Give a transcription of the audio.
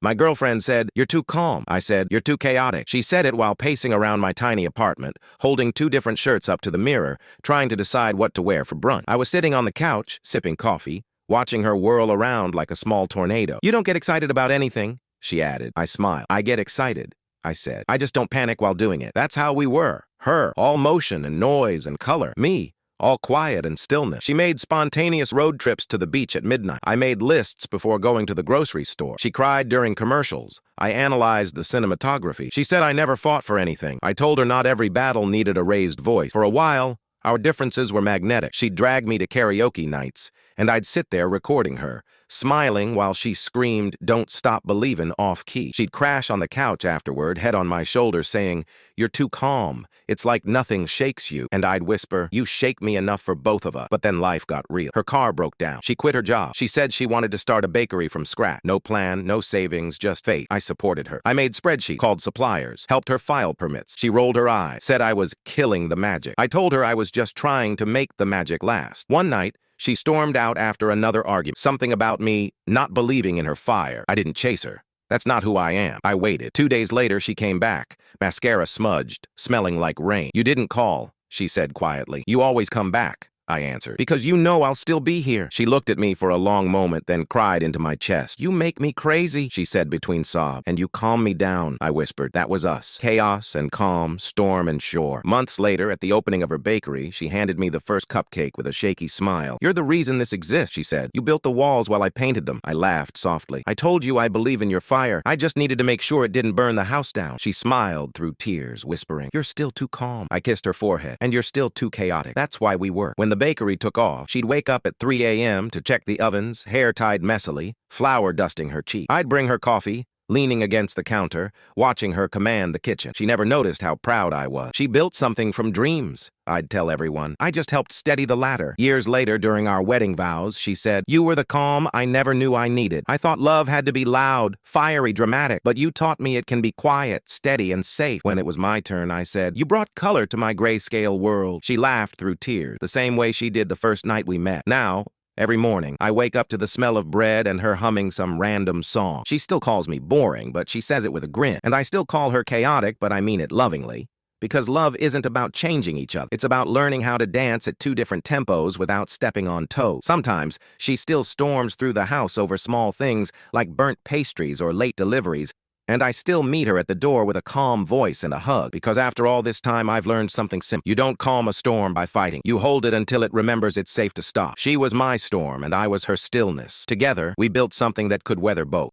My girlfriend said, "You're too calm." I said, "You're too chaotic." She said it while pacing around my tiny apartment, holding two different shirts up to the mirror, trying to decide what to wear for brunch. I was sitting on the couch, sipping coffee, watching her whirl around like a small tornado. "You don't get excited about anything," she added. I smiled. "I get excited," I said. "I just don't panic while doing it." That's how we were. Her, all motion and noise and color. Me, all quiet and stillness. She made spontaneous road trips to the beach at midnight. I made lists before going to the grocery store. She cried during commercials. I analyzed the cinematography. She said I never fought for anything. I told her not every battle needed a raised voice. For a while, our differences were magnetic. She'd drag me to karaoke nights, and I'd sit there recording her, smiling while she screamed, "Don't Stop Believin" off-key. She'd crash on the couch afterward, head on my shoulder, saying, "You're too calm. It's like nothing shakes you." And I'd whisper, "You shake me enough for both of us." But then life got real. Her car broke down. She quit her job. She said she wanted to start a bakery from scratch. No plan, no savings, just fate. I supported her. I made spreadsheets, called suppliers, helped her file permits. She rolled her eyes, said I was killing the magic. I told her I was just trying to make the magic last. One night, she stormed out after another argument. Something about me not believing in her fire. I didn't chase her. That's not who I am. I waited. 2 days later, she came back, mascara smudged, smelling like rain. "You didn't call," she said quietly. "You always come back," I answered, "because you know I'll still be here." She looked at me for a long moment, then cried into my chest. "You make me crazy," she said between sobs. "And you calm me down," I whispered. That was us. Chaos and calm, storm and shore. Months later, at the opening of her bakery, she handed me the first cupcake with a shaky smile. "You're the reason this exists," she said. "You built the walls while I painted them." I laughed softly. "I told you I believe in your fire. I just needed to make sure it didn't burn the house down." She smiled through tears, whispering, "You're still too calm." I kissed her forehead. "And you're still too chaotic. That's why we work." When the bakery took off, she'd wake up at 3 a.m. to check the ovens, hair tied messily, flour dusting her cheek. I'd bring her coffee, leaning against the counter, watching her command the kitchen. She never noticed how proud I was. She built something from dreams, I'd tell everyone. I just helped steady the ladder. Years later, during our wedding vows, she said, "You were the calm I never knew I needed. I thought love had to be loud, fiery, dramatic, but you taught me it can be quiet, steady, and safe." When it was my turn, I said, "You brought color to my grayscale world." She laughed through tears, the same way she did the first night we met. Now, every morning, I wake up to the smell of bread and her humming some random song. She still calls me boring, but she says it with a grin. And I still call her chaotic, but I mean it lovingly. Because love isn't about changing each other. It's about learning how to dance at two different tempos without stepping on toes. Sometimes, she still storms through the house over small things like burnt pastries or late deliveries, and I still meet her at the door with a calm voice and a hug. Because after all this time, I've learned something simple. You don't calm a storm by fighting. You hold it until it remembers it's safe to stop. She was my storm, and I was her stillness. Together, we built something that could weather both.